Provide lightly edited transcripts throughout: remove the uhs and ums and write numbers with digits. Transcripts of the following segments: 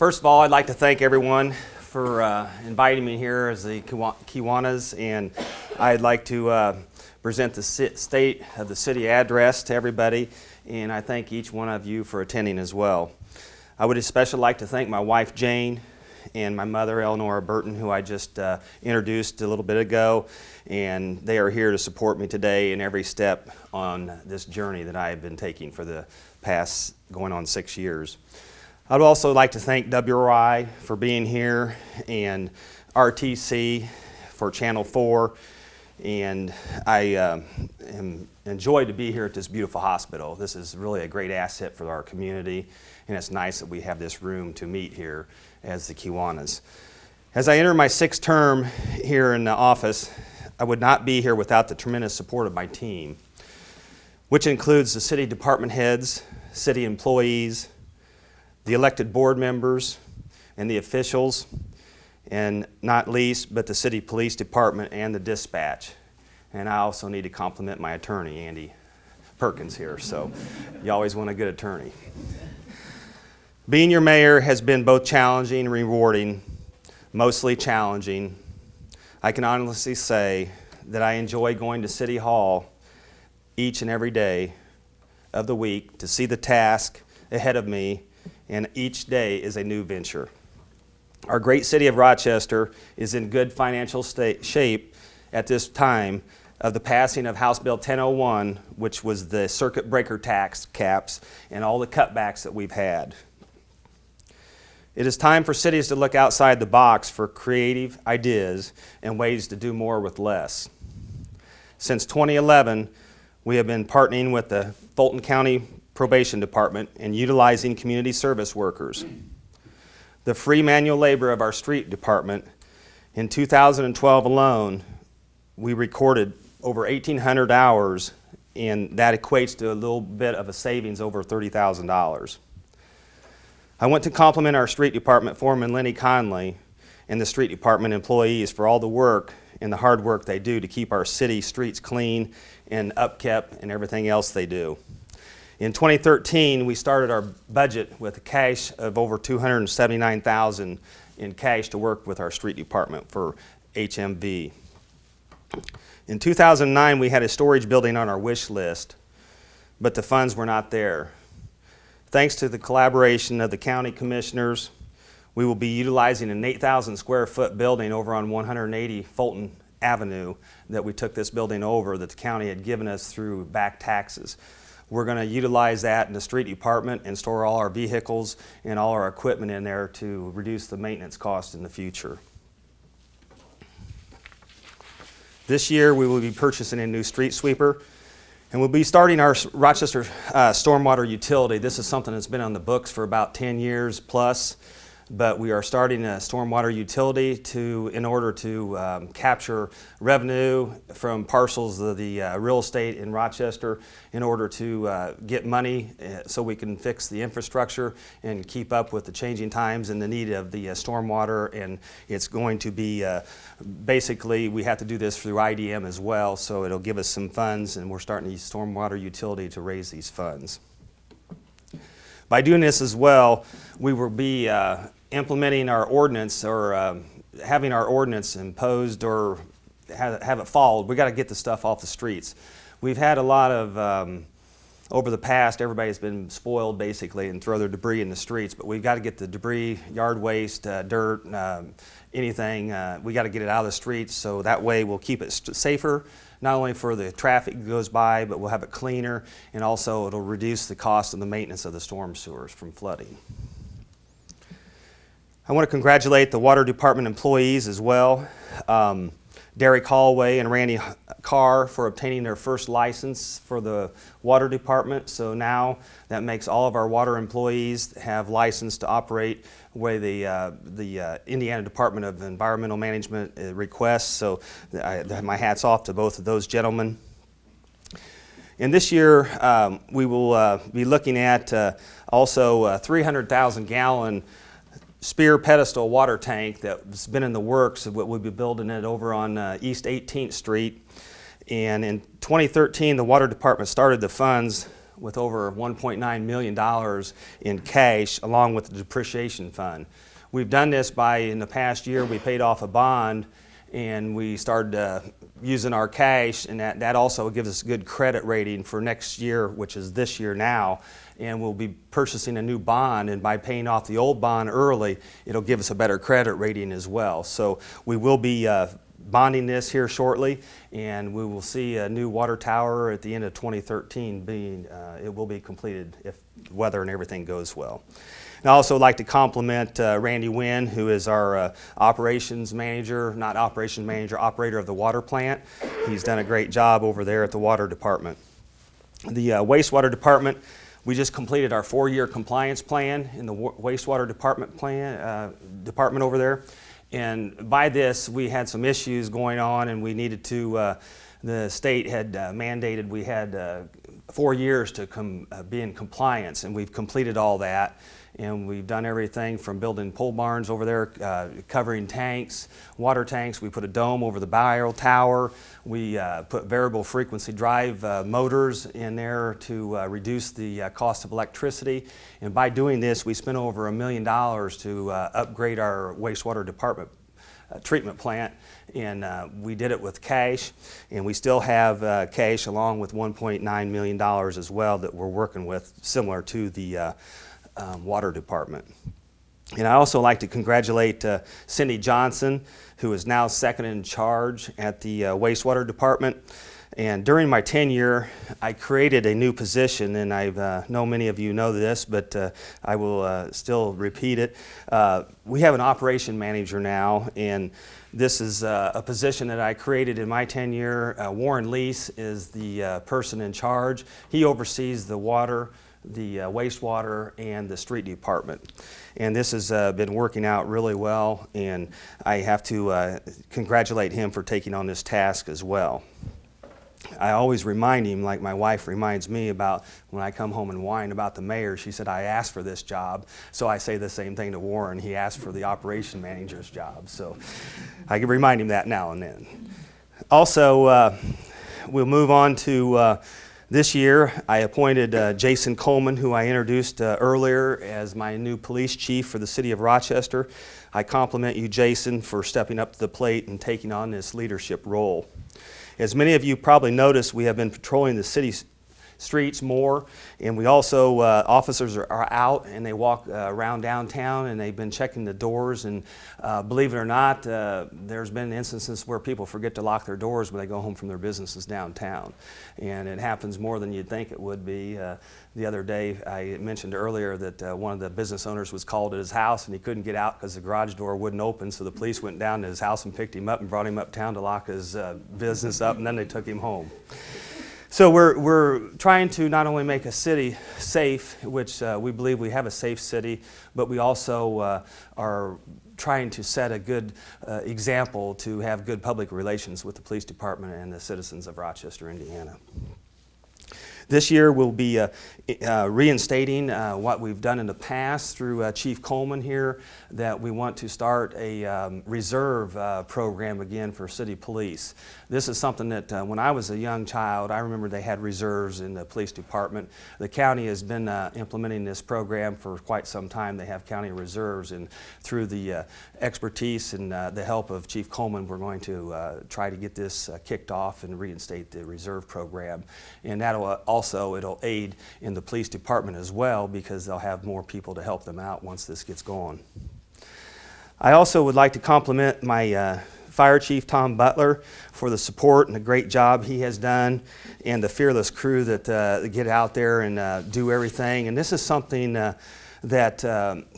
First of all, I'd like to thank everyone for inviting me here as the Kiwanis, and I'd like to present the state of the city address to everybody, and I thank each one of you for attending as well. I would especially like to thank my wife Jane and my mother Eleanor Burton, who I just introduced a little bit ago, and they are here to support me today in every step on this journey that I have been taking for the past going on 6 years. I'd also like to thank WRI for being here and RTC for Channel 4, and I am enjoyed to be here at this beautiful hospital. This is really a great asset for our community, and it's nice that we have this room to meet here as the Kiwanis. As I enter my 6th term here in the office, I would not be here without the tremendous support of my team, which includes the city department heads, city employees, the elected board members, and the officials, and not least, but the city police department and the dispatch. And I also need to compliment my attorney, Andy Perkins here, so you always want a good attorney. Being your mayor has been both challenging and rewarding, mostly challenging. I can honestly say that I enjoy going to City Hall each and every day of the week to see the task ahead of me, and each day is a new venture. Our great city of Rochester is in good financial shape at this time of the passing of House Bill 1001, which was the circuit breaker tax caps and all the cutbacks that we've had. It is time for cities to look outside the box for creative ideas and ways to do more with less. Since 2011, we have been partnering with the Fulton County Probation Department and utilizing community service workers. The free manual labor of our street department, in 2012 alone, we recorded over 1,800 hours, and that equates to a little bit of a savings over $30,000. I want to compliment our street department foreman, Lenny Conley, and the street department employees for all the work and the hard work they do to keep our city streets clean and upkept and everything else they do. In 2013, we started our budget with a cash of over $279,000 in cash to work with our street department for HMV. In 2009, we had a storage building on our wish list, but the funds were not there. Thanks to the collaboration of the county commissioners, we will be utilizing an 8,000 square foot building over on 180 Fulton Avenue that we took this building over that the county had given us through back taxes. We're going to utilize that in the street department and store all our vehicles and all our equipment in there to reduce the maintenance cost in the future. This year we will be purchasing a new street sweeper, and we'll be starting our Rochester stormwater utility. This is something that's been on the books for about 10 years plus, but we are starting a stormwater utility in order to capture revenue from parcels of the real estate in Rochester in order to get money so we can fix the infrastructure and keep up with the changing times and the need of the stormwater. And it's going to be basically, we have to do this through IDM as well, so it'll give us some funds, and we're starting to use stormwater utility to raise these funds. By doing this as well, we will be implementing our ordinance, or having our ordinance imposed or have it followed. We got to get the stuff off the streets. We've had a lot of, over the past, everybody's been spoiled basically and throw their debris in the streets, but we've got to get the debris, yard waste, dirt, anything, we got to get it out of the streets, so that way we'll keep it safer, not only for the traffic that goes by, but we'll have it cleaner, and also it'll reduce the cost of the maintenance of the storm sewers from flooding. I want to congratulate the water department employees as well, Derek Holloway and Randy Carr, for obtaining their first license for the water department. So now that makes all of our water employees have license to operate where the Indiana Department of Environmental Management requests. So my hat's off to both of those gentlemen. And this year we will be looking at also a 300,000 gallon spear pedestal water tank that's been in the works of what we'll be building it over on East 18th Street. And in 2013, the water department started the funds with over $1.9 million in cash along with the depreciation fund. We've done this by, in the past year, we paid off a bond and we started using our cash, and that also gives us a good credit rating for next year, which is this year now, and we'll be purchasing a new bond, and by paying off the old bond early, it'll give us a better credit rating as well. So we will be bonding this here shortly, and we will see a new water tower at the end of 2013 being, it will be completed if weather and everything goes well. And I also like to compliment Randy Wynn, who is our operations manager, not operations manager, operator of the water plant. He's done a great job over there at the water department. The wastewater department, we just completed our 4-year compliance plan in the wastewater department department over there. And by this, we had some issues going on, and we needed to, the state had mandated we had 4 years to be in compliance, and we've completed all that. And we've done everything from building pole barns over there, covering tanks, water tanks. We put a dome over the barrel tower. We put variable frequency drive motors in there to reduce the cost of electricity. And by doing this, we spent over $1 million to upgrade our wastewater department treatment plant, and we did it with cash, and we still have cash along with $1.9 million as well that we're working with, similar to the water department. And I also like to congratulate Cindy Johnson, who is now second in charge at the wastewater department. And during my tenure, I created a new position, and I know many of you know this, but I will still repeat it. We have an operation manager now, and this is a position that I created in my tenure. Warren Lease is the person in charge. He oversees the water, the wastewater, and the street department. And this has been working out really well, and I have to congratulate him for taking on this task as well. I always remind him, like my wife reminds me about when I come home and whine about the mayor. She said, I asked for this job. So I say the same thing to Warren. He asked for the operation manager's job. So I can remind him that now and then. Also, we'll move on to this year. I appointed Jason Coleman, who I introduced earlier, as my new police chief for the city of Rochester. I compliment you, Jason, for stepping up to the plate and taking on this leadership role. As many of you probably noticed, we have been patrolling the city streets more, and we also, officers are out and they walk around downtown, and they've been checking the doors, and believe it or not, there's been instances where people forget to lock their doors when they go home from their businesses downtown, and it happens more than you'd think it would be. The other day, I mentioned earlier that one of the business owners was called at his house and he couldn't get out because the garage door wouldn't open, so the police went down to his house and picked him up and brought him uptown to lock his business up, and then they took him home. So we're trying to not only make a city safe, which we believe we have a safe city, but we also are trying to set a good example to have good public relations with the police department and the citizens of Rochester, Indiana. This year we'll be reinstating what we've done in the past through Chief Coleman here, that we want to start a reserve program again for city police. This is something that when I was a young child, I remember they had reserves in the police department. The county has been implementing this program for quite some time. They have county reserves, and through the expertise and the help of Chief Coleman, we're going to try to get this kicked off and reinstate the reserve program. And that'll also, it'll aid in the police department as well, because they'll have more people to help them out once this gets going. I also would like to compliment my Fire Chief Tom Butler for the support and the great job he has done, and the fearless crew that get out there and do everything. And this is something that,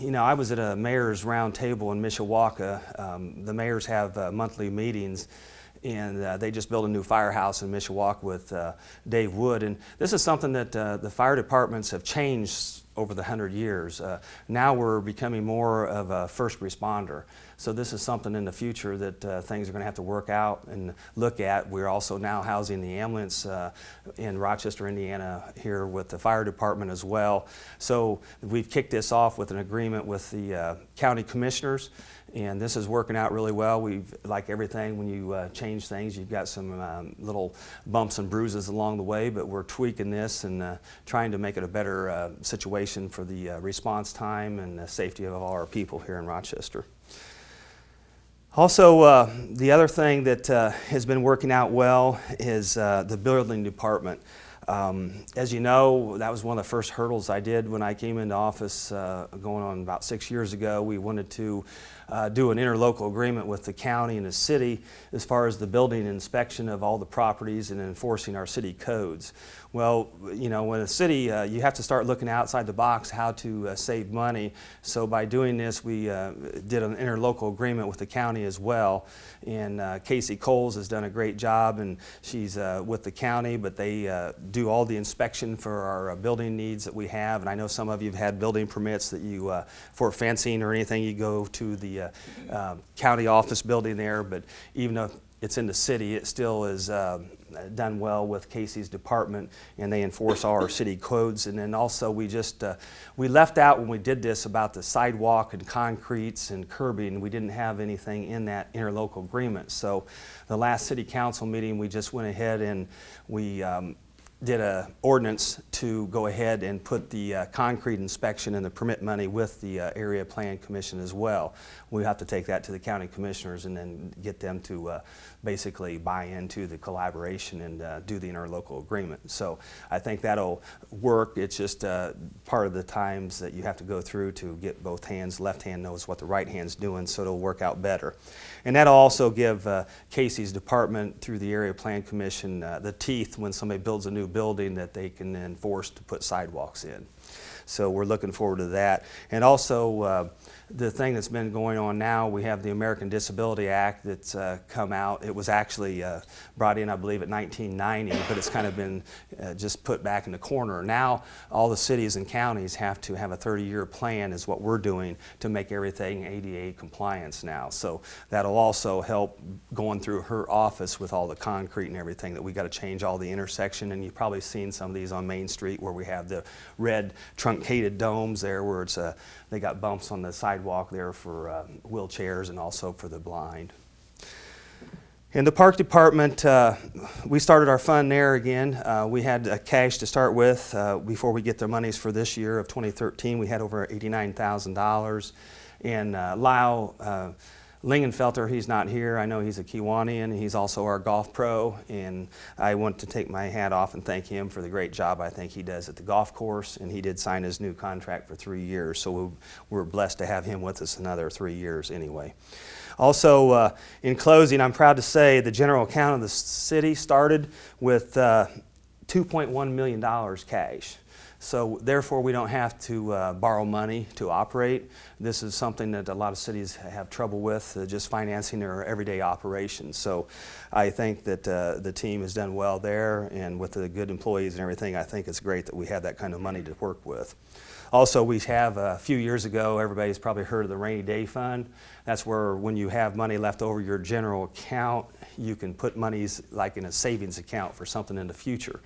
you know, I was at a mayor's round table in Mishawaka. The mayors have monthly meetings, and they just built a new firehouse in Mishawaka with Dave Wood. And this is something that the fire departments have changed over the 100 years. Now we're becoming more of a first responder. So this is something in the future that things are going to have to work out and look at. We're also now housing the ambulance in Rochester, Indiana here with the fire department as well. So we've kicked this off with an agreement with the county commissioners, And this is working out really well. Like everything, when you change things, you've got some little bumps and bruises along the way, but we're tweaking this and trying to make it a better situation for the response time and the safety of all our people here in Rochester. Also, the other thing that has been working out well is the building department. As you know, that was one of the first hurdles I did when I came into office going on about 6 years ago. We wanted to do an interlocal agreement with the county and the city as far as the building inspection of all the properties and enforcing our city codes. Well, you know, when a city, you have to start looking outside the box how to save money. So by doing this, we did an interlocal agreement with the county as well. And Casey Coles has done a great job, and she's with the county, but they do all the inspection for our building needs that we have. And I know some of you have had building permits that you, for fencing or anything, you go to the county office building there, but even though it's in the city, it still is done well with Casey's department, and they enforce all our city codes. And then also we left out when we did this about the sidewalk and concretes and curbing. We didn't have anything in that interlocal agreement. So the last city council meeting, we just went ahead and we did an ordinance to go ahead and put the concrete inspection and the permit money with the area plan commission as well. We have to take that to the county commissioners and then get them to basically buy into the collaboration and do the interlocal agreement. So I think that'll work. It's just part of the times that you have to go through to get both hands. Left hand knows what the right hand's doing, so it'll work out better. And that'll also give Casey's department through the area plan commission the teeth when somebody builds a new building that they can enforce to put sidewalks in. So we're looking forward to that. And also the thing that's been going on now, we have the American Disability Act that's come out. It was actually brought in, I believe, in 1990, but it's kind of been just put back in the corner. Now all the cities and counties have to have a 30-year plan, is what we're doing, to make everything ADA compliance now. So that'll also help going through her office with all the concrete and everything, that we got to change all the intersection. And you've probably seen some of these on Main Street where we have the red truncated domes there where it's they got bumps on the sidewalk there for wheelchairs and also for the blind. In the park department, we started our fund there again. We had cash to start with before we get the monies for this year of 2013. We had over $89,000. And Lyle Lingenfelter, he's not here. I know he's a Kiwanian. He's also our golf pro, and I want to take my hat off and thank him for the great job I think he does at the golf course. And he did sign his new contract for 3 years, so we're blessed to have him with us another 3 years anyway. Also, in closing, I'm proud to say the general account of the city started with $2.1 million cash. So therefore, we don't have to borrow money to operate. This is something that a lot of cities have trouble with, just financing their everyday operations. So I think that the team has done well there, and with the good employees and everything, I think it's great that we have that kind of money to work with. Also, we have a few years ago, everybody's probably heard of the rainy day fund. That's where when you have money left over your general account, you can put monies like in a savings account for something in the future.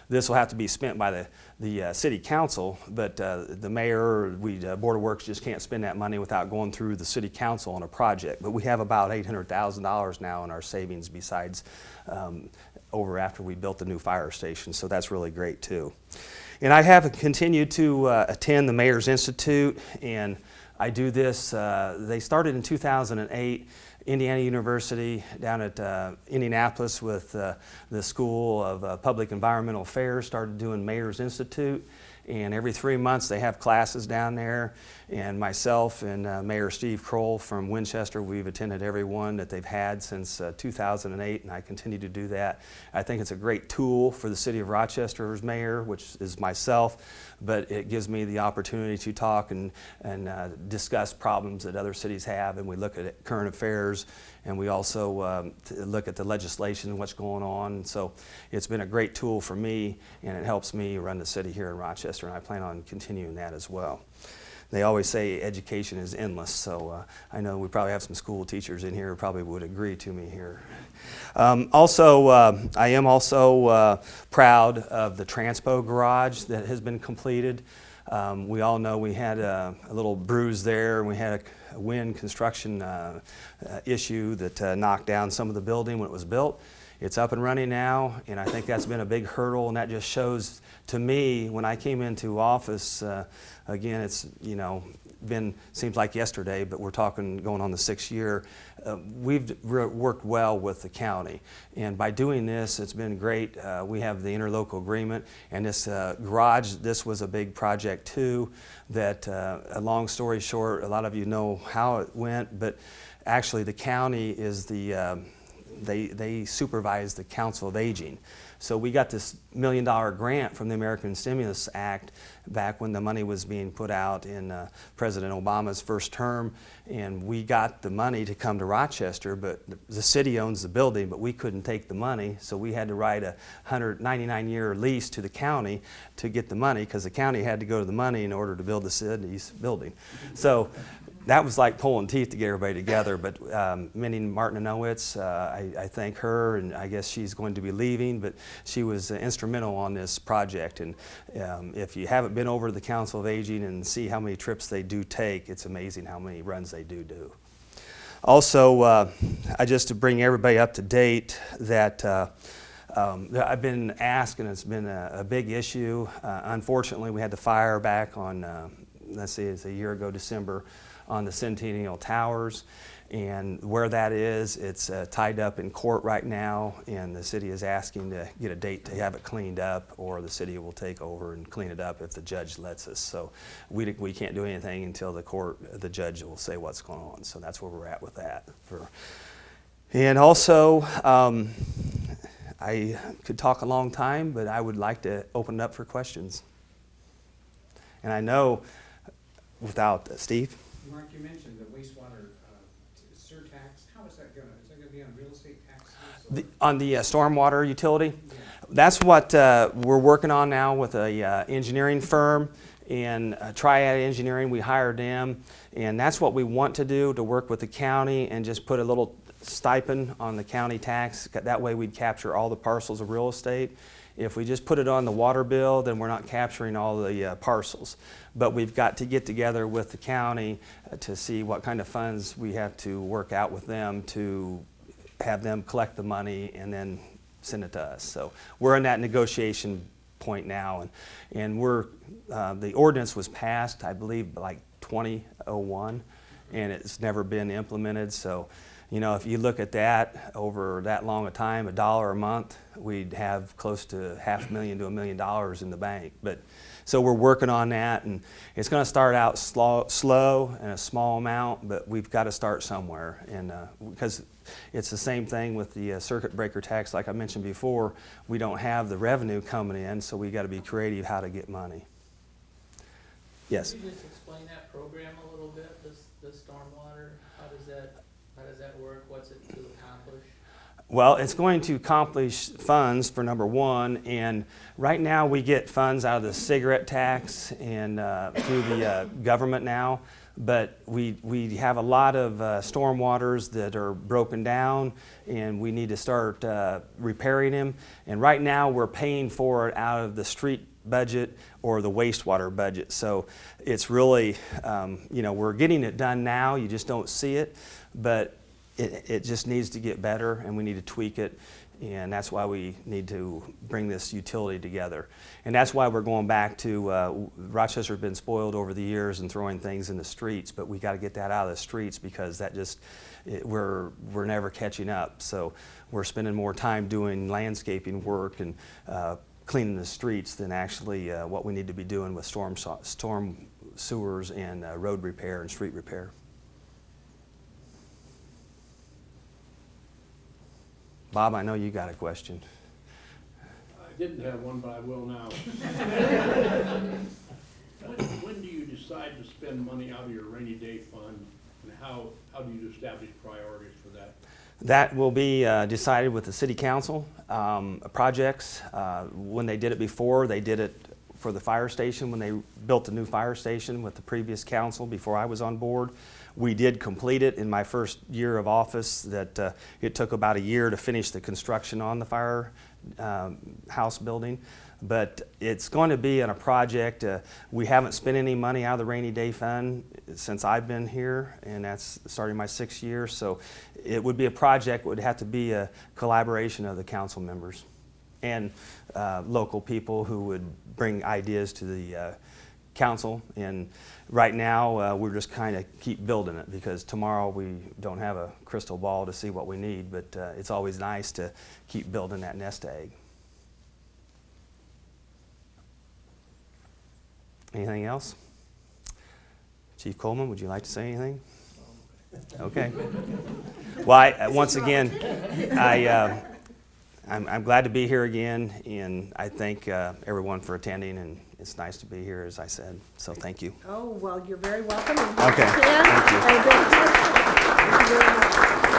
This will have to be spent by the city council, but the mayor or Board of Works just can't spend that money without going through the city council on a project. But we have about $800,000 now in our savings besides over after we built the new fire station, so that's really great too. And I have continued to attend the Mayor's Institute, and I do this, they started in 2008. Indiana University down at Indianapolis with the School of Public Environmental Affairs started doing Mayor's Institute, and every 3 months they have classes down there, and myself and Mayor Steve Kroll from Winchester, we've attended every one that they've had since 2008, and I continue to do that. I think it's a great tool for the city of Rochester's mayor, which is myself, but it gives me the opportunity to talk and discuss problems that other cities have, and we look at current affairs, and we also look at the legislation and what's going on. So it's been a great tool for me, and it helps me run the city here in Rochester, and I plan on continuing that as well. They always say education is endless, so I know we probably have some school teachers in here who probably would agree to me here. I am also proud of the Transpo garage that has been completed. We all know we had a little bruise there, and we had a wind construction issue that knocked down some of the building when it was built. It's up and running now, and I think that's been a big hurdle, and that just shows to me when I came into office, again, it's, you know, seems like yesterday, but we're talking going on the 6th year. We've worked well with the county, and by doing this, it's been great. We have the interlocal agreement, and this garage, this was a big project too, that a long story short, a lot of you know how it went, but actually the county is the, they supervise the Council of Aging. So we got this $1 million grant from the American Stimulus Act back when the money was being put out in President Obama's first term, and we got the money to come to Rochester, but the city owns the building, but we couldn't take the money, so we had to write a 199-year lease to the county to get the money, because the county had to go to the money in order to build the city's building. So that was like pulling teeth to get everybody together, but Minnie Martinowitz, I thank her, and I guess she's going to be leaving, but she was instrumental on this project. And if you haven't been over to the Council of Aging and see how many trips they do take, it's amazing how many runs they do. Also, just to bring everybody up to date, that I've been asked, and it's been a big issue. Unfortunately, we had the fire back on, let's see, it's a year ago, December, on the Centennial Towers, and where that is, it's tied up in court right now, and the city is asking to get a date to have it cleaned up, or the city will take over and clean it up if the judge lets us. So we can't do anything until the judge will say what's going on. So that's where we're at with that. And also, I could talk a long time, but I would like to open it up for questions. And I know, without Steve. Mark, you mentioned the wastewater surtax. How is that going to? Is that going to be on real estate taxes? On the stormwater utility? Yeah. That's what we're working on now with a engineering firm, and Triad Engineering. We hired them, and that's what we want to do, to work with the county and just put a little stipend on the county tax. That way we'd capture all the parcels of real estate. If we just put it on the water bill, then we're not capturing all the parcels. But we've got to get together with the county to see what kind of funds we have to work out with them to have them collect the money and then send it to us. So we're in that negotiation point now, and we're the ordinance was passed, I believe, like 2001, and it's never been implemented. So, you know, if you look at that over that long a time, $1 a month, we'd have close to $500,000 to $1 million in the bank. But so we're working on that, and it's going to start out slow and a small amount, but we've got to start somewhere. And because it's the same thing with the circuit breaker tax, like I mentioned before, we don't have the revenue coming in, so we got to be creative how to get money. Yes. Can you just explain that program a little bit? The stormwater, how does that work? What's it to accomplish? Well, it's going to accomplish funds for number one, and right now we get funds out of the cigarette tax and through the government now, but we have a lot of stormwaters that are broken down, and we need to start repairing them, and right now we're paying for it out of the street budget or the wastewater budget. So it's really, you know, we're getting it done now, you just don't see it, but it just needs to get better, and we need to tweak it, and that's why we need to bring this utility together. And that's why we're going back to, Rochester's been spoiled over the years and throwing things in the streets, but we got to get that out of the streets, because that just, we're never catching up. So we're spending more time doing landscaping work and cleaning the streets than actually what we need to be doing with storm sewers and road repair and street repair. Bob, I know you got a question. I didn't have one, but I will now. When do you decide to spend money out of your rainy day fund, and how do you establish priorities for that? That will be decided with the city council. Projects, when they did it before, they did it for the fire station when they built the new fire station with the previous council before I was on board. We did complete it in my first year of office. That it took about a year to finish the construction on the fire house building. But it's going to be in a project. We haven't spent any money out of the rainy day fund since I've been here, and that's starting my 6th year. So it would be a project that would have to be a collaboration of the council members and local people who would bring ideas to the council. And right now we're just kind of keep building it, because tomorrow we don't have a crystal ball to see what we need, but it's always nice to keep building that nest egg. Anything else? Chief Coleman, would you like to say anything? Okay. Well, once again, I'm glad to be here again, and I thank everyone for attending, and it's nice to be here, as I said. So thank you. Oh, well, you're very welcome. Okay. Thank you. Thank you very much.